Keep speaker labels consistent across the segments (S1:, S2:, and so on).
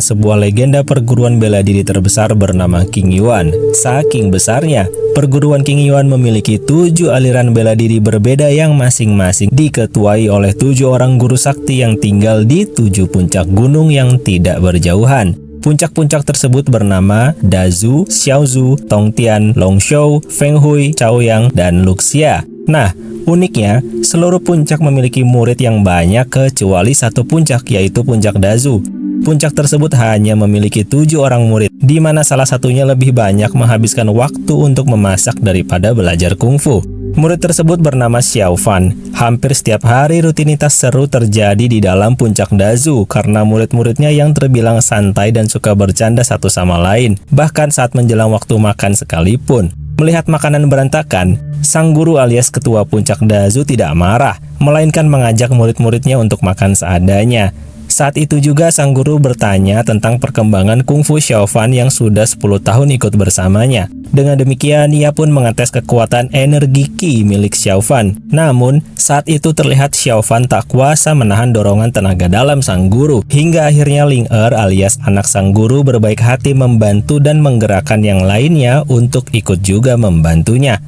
S1: merupakan sebuah legenda perguruan bela diri terbesar bernama King Yuan. Saking besarnya, perguruan King Yuan memiliki 7 aliran bela diri berbeda yang masing-masing diketuai oleh 7 orang guru sakti yang tinggal di 7 puncak gunung yang tidak berjauhan. Puncak-puncak tersebut bernama Dazu, Xiaozu, Tongtian, Longshou, Fenghui, Chaoyang, dan Luxia. Nah, uniknya, seluruh puncak memiliki murid yang banyak kecuali satu puncak, yaitu puncak Dazu. Puncak tersebut hanya memiliki 7 orang murid, di mana salah satunya lebih banyak menghabiskan waktu untuk memasak daripada belajar kungfu. Murid tersebut bernama Xiao Fan. Hampir setiap hari rutinitas seru terjadi di dalam puncak Dazu karena murid-muridnya yang terbilang santai dan suka bercanda satu sama lain, bahkan saat menjelang waktu makan sekalipun. Melihat makanan berantakan, sang guru alias ketua puncak Dazu tidak marah, melainkan mengajak murid-muridnya untuk makan seadanya. Saat itu juga sang guru bertanya tentang perkembangan kungfu Xiao Fan yang sudah 10 tahun ikut bersamanya. Dengan demikian, ia pun mengetes kekuatan energi Qi milik Xiao Fan. Namun, saat itu terlihat Xiao Fan tak kuasa menahan dorongan tenaga dalam sang guru. Hingga akhirnya Ling Er alias anak sang guru berbaik hati membantu dan menggerakkan yang lainnya untuk ikut juga membantunya.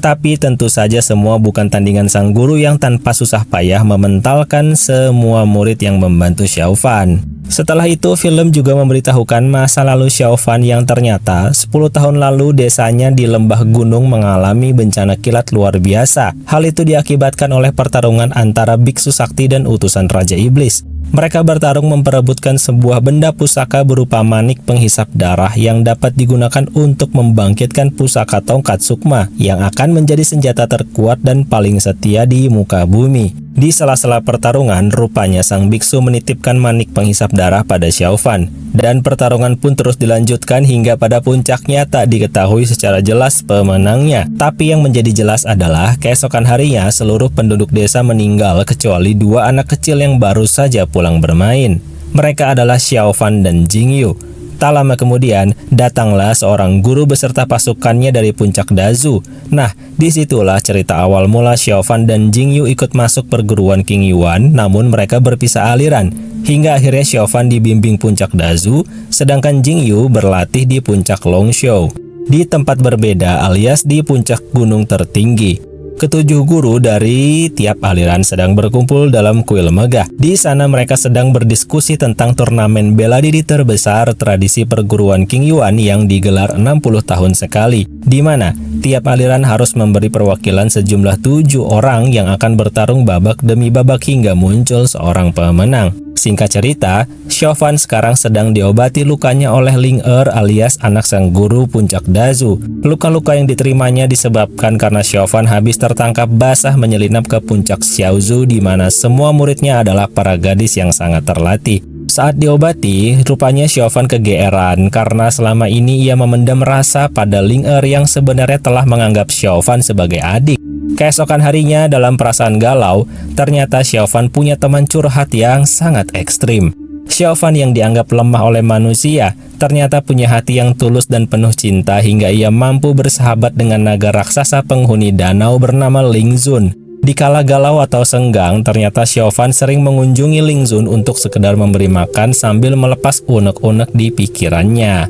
S1: Tapi tentu saja semua bukan tandingan sang guru yang tanpa susah payah mementalkan semua murid yang membantu Xiao Fan. Setelah itu, film juga memberitahukan masa lalu Xiao Fan yang ternyata 10 tahun lalu desanya di lembah gunung mengalami bencana kilat luar biasa. Hal itu diakibatkan oleh pertarungan antara biksu sakti dan utusan Raja Iblis. Mereka bertarung memperebutkan sebuah benda pusaka berupa manik penghisap darah yang dapat digunakan untuk membangkitkan pusaka tongkat sukma yang akan menjadi senjata terkuat dan paling setia di muka bumi. Di sela-sela pertarungan, rupanya sang biksu menitipkan manik penghisap darah pada Xiao Fan. Dan pertarungan pun terus dilanjutkan hingga pada puncaknya tak diketahui secara jelas pemenangnya. Tapi yang menjadi jelas adalah keesokan harinya seluruh penduduk desa meninggal kecuali 2 anak kecil yang baru saja pulang bermain. Mereka adalah Xiao Fan dan Jing Yu. Tak lama kemudian, datanglah seorang guru beserta pasukannya dari puncak Dazu. Nah, disitulah cerita awal mula Xiao Fan dan Jing Yu ikut masuk perguruan King Yuan, namun mereka berpisah aliran. Hingga akhirnya Xiao Fan dibimbing puncak Dazu, sedangkan Jing Yu berlatih di puncak Longshou. Di tempat berbeda alias di puncak gunung tertinggi. Ketujuh guru dari tiap aliran sedang berkumpul dalam kuil megah. Di sana mereka sedang berdiskusi tentang turnamen bela diri terbesar tradisi perguruan King Yuan yang digelar 60 tahun sekali, di mana tiap aliran harus memberi perwakilan sejumlah 7 orang yang akan bertarung babak demi babak hingga muncul seorang pemenang. Singkat cerita, Xiao Fan sekarang sedang diobati lukanya oleh Ling Er alias anak sang guru puncak Dazu. Luka-luka yang diterimanya disebabkan karena Xiao Fan habis tertangkap basah menyelinap ke puncak Xiaozu di mana semua muridnya adalah para gadis yang sangat terlatih. Saat diobati, rupanya Xiao Fan kegeeran karena selama ini ia memendam rasa pada Ling Er yang sebenarnya telah menganggap Xiao Fan sebagai adik. Keesokan harinya dalam perasaan galau, ternyata Xiao Fan punya teman curhat yang sangat ekstrim. Xiao Fan yang dianggap lemah oleh manusia, ternyata punya hati yang tulus dan penuh cinta hingga ia mampu bersahabat dengan naga raksasa penghuni danau bernama Ling Zun. Dikala galau atau senggang, ternyata Xiao Fan sering mengunjungi Ling Zun untuk sekedar memberi makan sambil melepas unek-unek di pikirannya.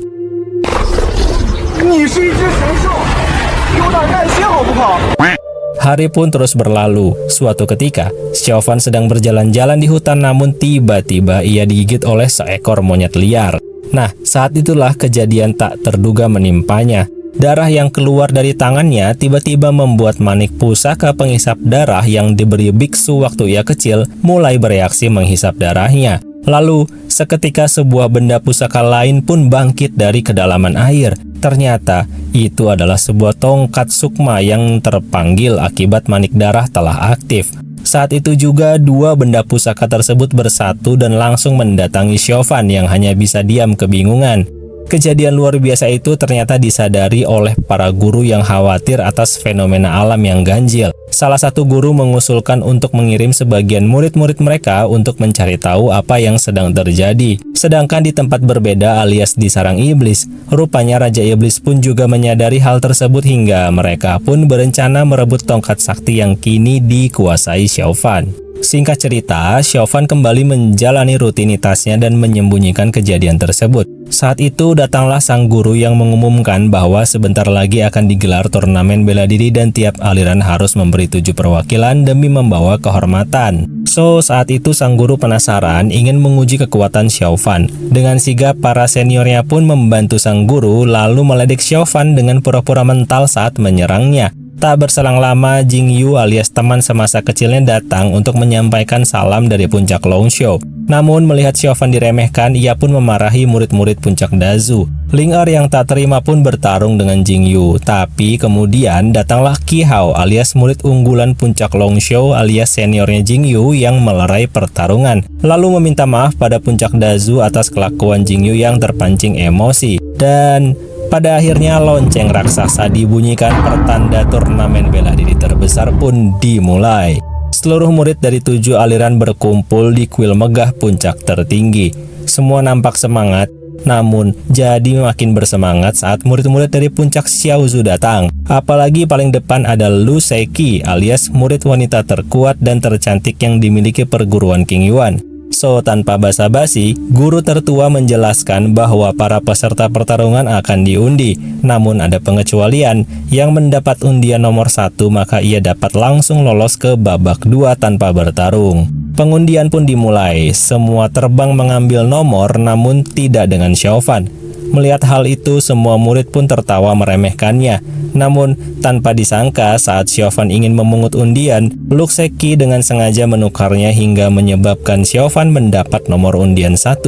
S1: Hari pun terus berlalu. Suatu ketika, Xiao Fan sedang berjalan-jalan di hutan namun tiba-tiba ia digigit oleh seekor monyet liar. Nah, saat itulah kejadian tak terduga menimpanya. Darah yang keluar dari tangannya tiba-tiba membuat manik pusaka penghisap darah yang diberi biksu waktu ia kecil mulai bereaksi menghisap darahnya. Lalu, seketika sebuah benda pusaka lain pun bangkit dari kedalaman air. Ternyata, itu adalah sebuah tongkat sukma yang terpanggil akibat manik darah telah aktif. Saat itu juga 2 benda pusaka tersebut bersatu dan langsung mendatangi Xiao Fan yang hanya bisa diam kebingungan. Kejadian luar biasa itu ternyata disadari oleh para guru yang khawatir atas fenomena alam yang ganjil. Salah satu guru mengusulkan untuk mengirim sebagian murid-murid mereka untuk mencari tahu apa yang sedang terjadi. Sedangkan di tempat berbeda alias di sarang iblis, rupanya Raja Iblis pun juga menyadari hal tersebut hingga mereka pun berencana merebut tongkat sakti yang kini dikuasai Xiao Fan. Singkat cerita, Chauvin kembali menjalani rutinitasnya dan menyembunyikan kejadian tersebut. Saat itu datanglah sang guru yang mengumumkan bahwa sebentar lagi akan digelar turnamen bela diri dan tiap aliran harus memberi 7 perwakilan demi membawa kehormatan. So, saat itu sang guru penasaran ingin menguji kekuatan Chauvin. Dengan sigap, para seniornya pun membantu sang guru lalu meledek Chauvin dengan pura-pura mental saat menyerangnya. Tak berselang lama, Jing Yu alias teman semasa kecilnya datang untuk menyampaikan salam dari puncak Longshu. Namun melihat Chauvin diremehkan, ia pun memarahi murid-murid puncak Dazu. Ling Er yang tak terima pun bertarung dengan Jing Yu. Tapi kemudian datanglah Qi Hao alias murid unggulan puncak Longshu alias seniornya Jing Yu yang melerai pertarungan. Lalu meminta maaf pada puncak Dazu atas kelakuan Jing Yu yang terpancing emosi. Dan pada akhirnya lonceng raksasa dibunyikan, pertanda turnamen bela diri terbesar pun dimulai. Seluruh murid dari 7 aliran berkumpul di kuil megah puncak tertinggi. Semua nampak semangat, namun jadi makin bersemangat saat murid-murid dari puncak Xiaozu datang. Apalagi paling depan ada Lu Seki alias murid wanita terkuat dan tercantik yang dimiliki perguruan King Yuan. So, tanpa basa-basi, guru tertua menjelaskan bahwa para peserta pertarungan akan diundi. Namun ada pengecualian, yang mendapat undian nomor 1 maka ia dapat langsung lolos ke babak 2 tanpa bertarung. Pengundian pun dimulai, semua terbang mengambil nomor namun tidak dengan Chauvin. Melihat hal itu, semua murid pun tertawa meremehkannya. Namun, tanpa disangka saat Chauvin ingin memungut undian, Lu Seki dengan sengaja menukarnya hingga menyebabkan Chauvin mendapat nomor undian 1.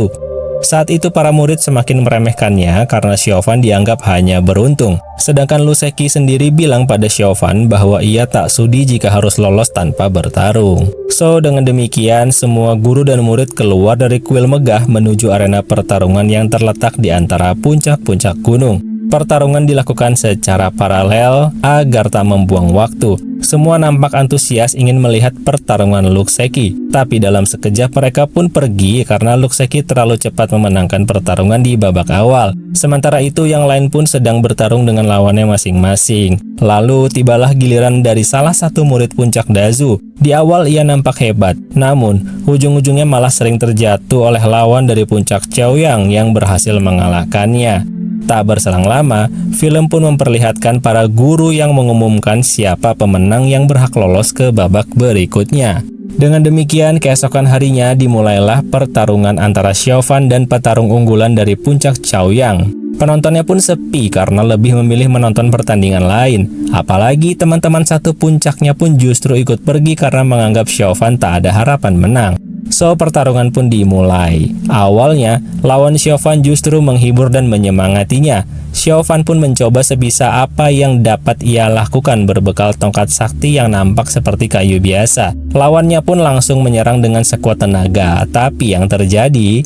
S1: Saat itu para murid semakin meremehkannya karena Chauvin dianggap hanya beruntung. Sedangkan Lu Seki sendiri bilang pada Chauvin bahwa ia tak sudi jika harus lolos tanpa bertarung. So, dengan demikian semua guru dan murid keluar dari kuil megah menuju arena pertarungan yang terletak di antara puncak-puncak gunung. Pertarungan dilakukan secara paralel agar tak membuang waktu. Semua nampak antusias ingin melihat pertarungan Lu Seki. Tapi dalam sekejap mereka pun pergi karena Lu Seki terlalu cepat memenangkan pertarungan di babak awal. Sementara itu yang lain pun sedang bertarung dengan lawannya masing-masing. Lalu tibalah giliran dari salah satu murid puncak Dazu. Di awal ia nampak hebat, namun ujung-ujungnya malah sering terjatuh oleh lawan dari puncak Chaoyang yang berhasil mengalahkannya. Tak berselang lama, film pun memperlihatkan para guru yang mengumumkan siapa pemenang yang berhak lolos ke babak berikutnya. Dengan demikian, keesokan harinya dimulailah pertarungan antara Chauvin dan petarung unggulan dari puncak Chaoyang. Penontonnya pun sepi karena lebih memilih menonton pertandingan lain. Apalagi teman-teman satu puncaknya pun justru ikut pergi karena menganggap Chauvin tak ada harapan menang. So, pertarungan pun dimulai. Awalnya, lawan Chauvin justru menghibur dan menyemangatinya. Chauvin pun mencoba sebisa apa yang dapat ia lakukan berbekal tongkat sakti yang nampak seperti kayu biasa. Lawannya pun langsung menyerang dengan sekuat tenaga. Tapi yang terjadi,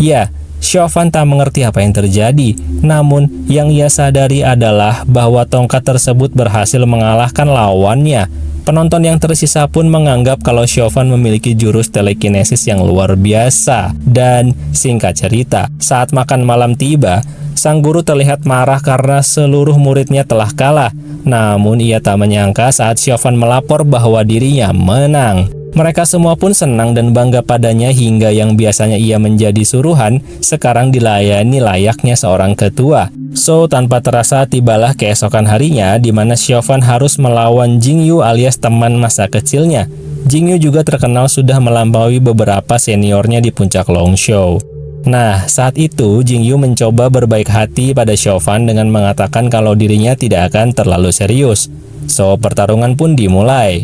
S1: ya, Chauvin tak mengerti apa yang terjadi. Namun, yang ia sadari adalah bahwa tongkat tersebut berhasil mengalahkan lawannya. Penonton yang tersisa pun menganggap kalau Chauvin memiliki jurus telekinesis yang luar biasa. Dan singkat cerita, saat makan malam tiba, sang guru terlihat marah karena seluruh muridnya telah kalah. Namun ia tak menyangka saat Chauvin melapor bahwa dirinya menang. Mereka semua pun senang dan bangga padanya hingga yang biasanya ia menjadi suruhan, sekarang dilayani layaknya seorang ketua. So, tanpa terasa tibalah keesokan harinya di mana Chauvin harus melawan Jing Yu alias teman masa kecilnya. Jing Yu juga terkenal sudah melampaui beberapa seniornya di puncak Longshu. Nah, saat itu Jing Yu mencoba berbaik hati pada Chauvin dengan mengatakan kalau dirinya tidak akan terlalu serius. So, pertarungan pun dimulai.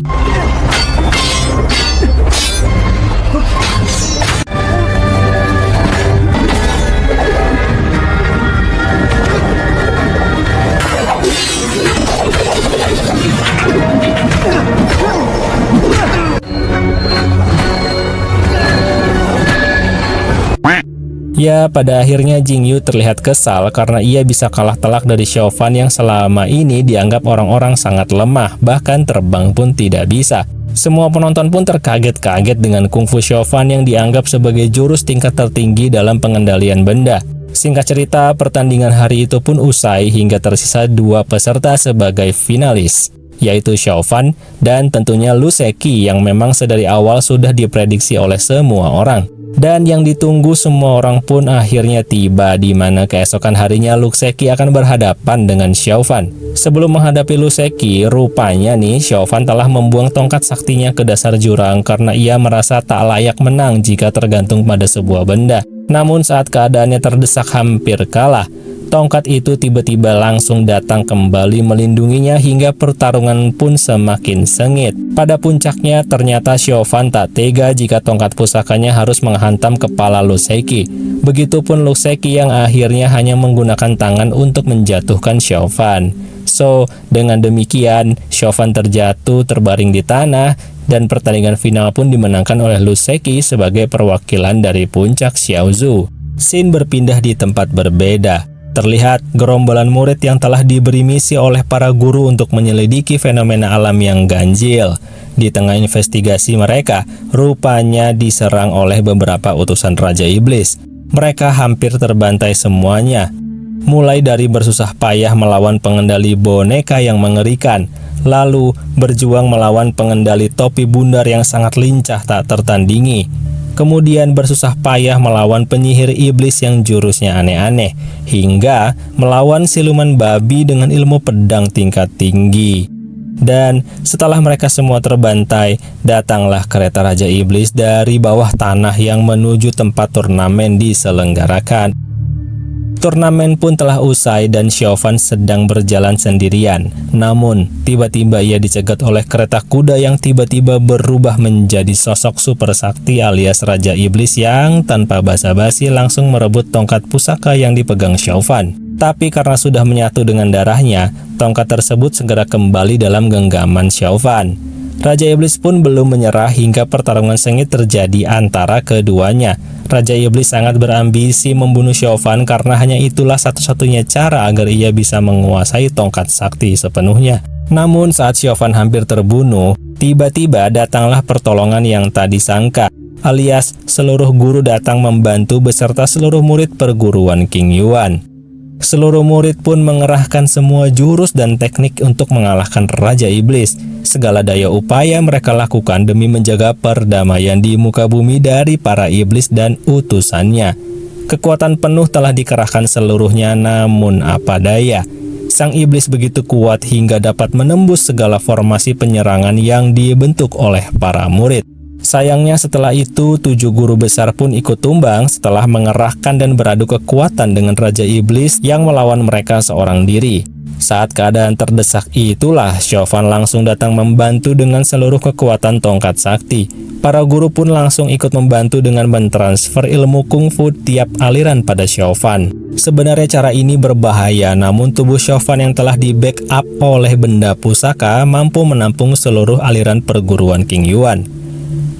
S1: Ya, pada akhirnya Jing Yu terlihat kesal karena ia bisa kalah telak dari Chauvin yang selama ini dianggap orang-orang sangat lemah, bahkan terbang pun tidak bisa. Semua penonton pun terkaget-kaget dengan kungfu Chauvin yang dianggap sebagai jurus tingkat tertinggi dalam pengendalian benda. Singkat cerita, pertandingan hari itu pun usai hingga tersisa 2 peserta sebagai finalis. yaitu Xiaofan dan tentunya Lu Sheki yang memang sedari awal sudah diprediksi oleh semua orang. Dan yang ditunggu semua orang pun akhirnya tiba, di mana keesokan harinya Lu Sheki akan berhadapan dengan Xiaofan. Sebelum menghadapi Lu Sheki, rupanya nih Xiaofan telah membuang tongkat saktinya ke dasar jurang karena ia merasa tak layak menang jika tergantung pada sebuah benda. Namun saat keadaannya terdesak hampir kalah, tongkat itu tiba-tiba langsung datang kembali melindunginya hingga pertarungan pun semakin sengit. Pada puncaknya ternyata Xiaofan tak tega jika tongkat pusakanya harus menghantam kepala Lu Sheki. Begitupun Lu Sheki yang akhirnya hanya menggunakan tangan untuk menjatuhkan Xiaofan. So, dengan demikian Xiaofan terjatuh terbaring di tanah dan pertandingan final pun dimenangkan oleh Lu Sheki sebagai perwakilan dari puncak Xiaozhou. Scene berpindah di tempat berbeda. Terlihat gerombolan murid yang telah diberi misi oleh para guru untuk menyelidiki fenomena alam yang ganjil. Di tengah investigasi mereka, rupanya diserang oleh beberapa utusan Raja Iblis. Mereka hampir terbantai semuanya. Mulai dari bersusah payah melawan pengendali boneka yang mengerikan, lalu berjuang melawan pengendali topi bundar yang sangat lincah tak tertandingi. Kemudian bersusah payah melawan penyihir iblis yang jurusnya aneh-aneh, hingga melawan siluman babi dengan ilmu pedang tingkat tinggi. Dan setelah mereka semua terbantai, datanglah kereta Raja Iblis dari bawah tanah yang menuju tempat turnamen diselenggarakan. Turnamen pun telah usai dan Xiaofan sedang berjalan sendirian. Namun, tiba-tiba ia dicegat oleh kereta kuda yang tiba-tiba berubah menjadi sosok super sakti alias Raja Iblis yang tanpa basa-basi langsung merebut tongkat pusaka yang dipegang Xiaofan. Tapi karena sudah menyatu dengan darahnya, tongkat tersebut segera kembali dalam genggaman Xiaofan. Raja Iblis pun belum menyerah hingga pertarungan sengit terjadi antara keduanya. Raja Iblis sangat berambisi membunuh Xiaofan karena hanya itulah satu-satunya cara agar ia bisa menguasai tongkat sakti sepenuhnya. Namun saat Xiaofan hampir terbunuh, tiba-tiba datanglah pertolongan yang tak disangka, alias seluruh guru datang membantu beserta seluruh murid perguruan King Yuan. Seluruh murid pun mengerahkan semua jurus dan teknik untuk mengalahkan Raja Iblis. Segala daya upaya mereka lakukan demi menjaga perdamaian di muka bumi dari para iblis dan utusannya. Kekuatan penuh telah dikerahkan seluruhnya, namun apa daya, sang iblis begitu kuat hingga dapat menembus segala formasi penyerangan yang dibentuk oleh para murid. Sayangnya setelah itu 7 guru besar pun ikut tumbang setelah mengerahkan dan beradu kekuatan dengan Raja Iblis yang melawan mereka seorang diri. Saat keadaan terdesak itulah Xiaofan langsung datang membantu dengan seluruh kekuatan tongkat sakti. Para guru pun langsung ikut membantu dengan mentransfer ilmu kungfu tiap aliran pada Xiaofan. Sebenarnya cara ini berbahaya, namun tubuh Xiaofan yang telah di-backup oleh benda pusaka mampu menampung seluruh aliran perguruan King Yuan.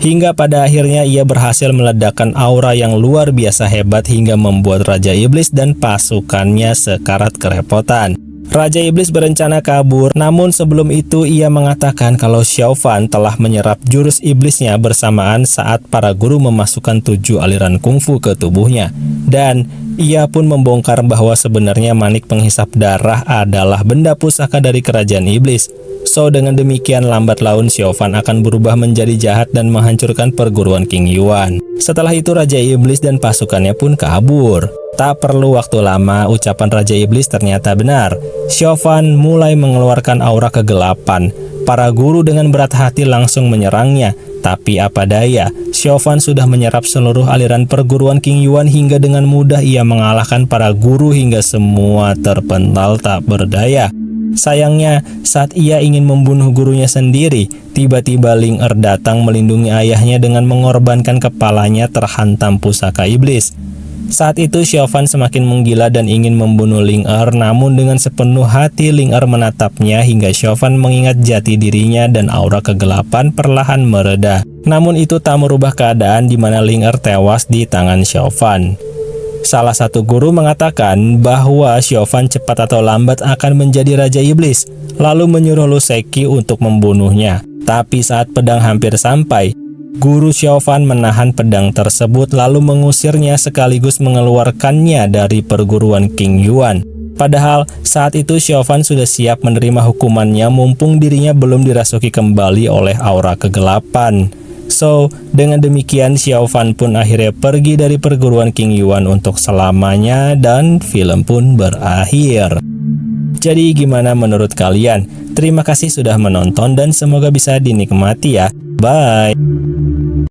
S1: Hingga pada akhirnya ia berhasil meledakkan aura yang luar biasa hebat hingga membuat Raja Iblis dan pasukannya sekarat kerepotan. Raja Iblis berencana kabur, namun sebelum itu ia mengatakan kalau Xiaofan telah menyerap jurus iblisnya bersamaan saat para guru memasukkan 7 aliran kungfu ke tubuhnya. Dan ia pun membongkar bahwa sebenarnya manik penghisap darah adalah benda pusaka dari kerajaan iblis. So dengan demikian lambat laun Xiaofan akan berubah menjadi jahat dan menghancurkan perguruan King Yuan. Setelah itu Raja Iblis dan pasukannya pun kabur. Tak perlu waktu lama, ucapan Raja Iblis ternyata benar. Xiaofan mulai mengeluarkan aura kegelapan. Para guru dengan berat hati langsung menyerangnya. Tapi apa daya, Xiaofan sudah menyerap seluruh aliran perguruan King Yuan hingga dengan mudah ia mengalahkan para guru hingga semua terpental tak berdaya. Sayangnya, saat ia ingin membunuh gurunya sendiri, tiba-tiba Ling Er datang melindungi ayahnya dengan mengorbankan kepalanya terhantam pusaka iblis. Saat itu Xiaofan semakin menggila dan ingin membunuh Ling Er, namun dengan sepenuh hati Ling Er menatapnya hingga Xiaofan mengingat jati dirinya dan aura kegelapan perlahan mereda. Namun itu tak merubah keadaan di mana Ling Er tewas di tangan Xiaofan. Salah satu guru mengatakan bahwa Xiaofan cepat atau lambat akan menjadi Raja Iblis, lalu menyuruh Lu Sheki untuk membunuhnya. Tapi saat pedang hampir sampai, guru Xiaofan menahan pedang tersebut lalu mengusirnya sekaligus mengeluarkannya dari perguruan King Yuan. Padahal saat itu Chauvin sudah siap menerima hukumannya mumpung dirinya belum dirasuki kembali oleh aura kegelapan. So, dengan demikian Chauvin pun akhirnya pergi dari perguruan King Yuan untuk selamanya dan film pun berakhir. Jadi gimana menurut kalian? Terima kasih sudah menonton dan semoga bisa dinikmati ya. Bye!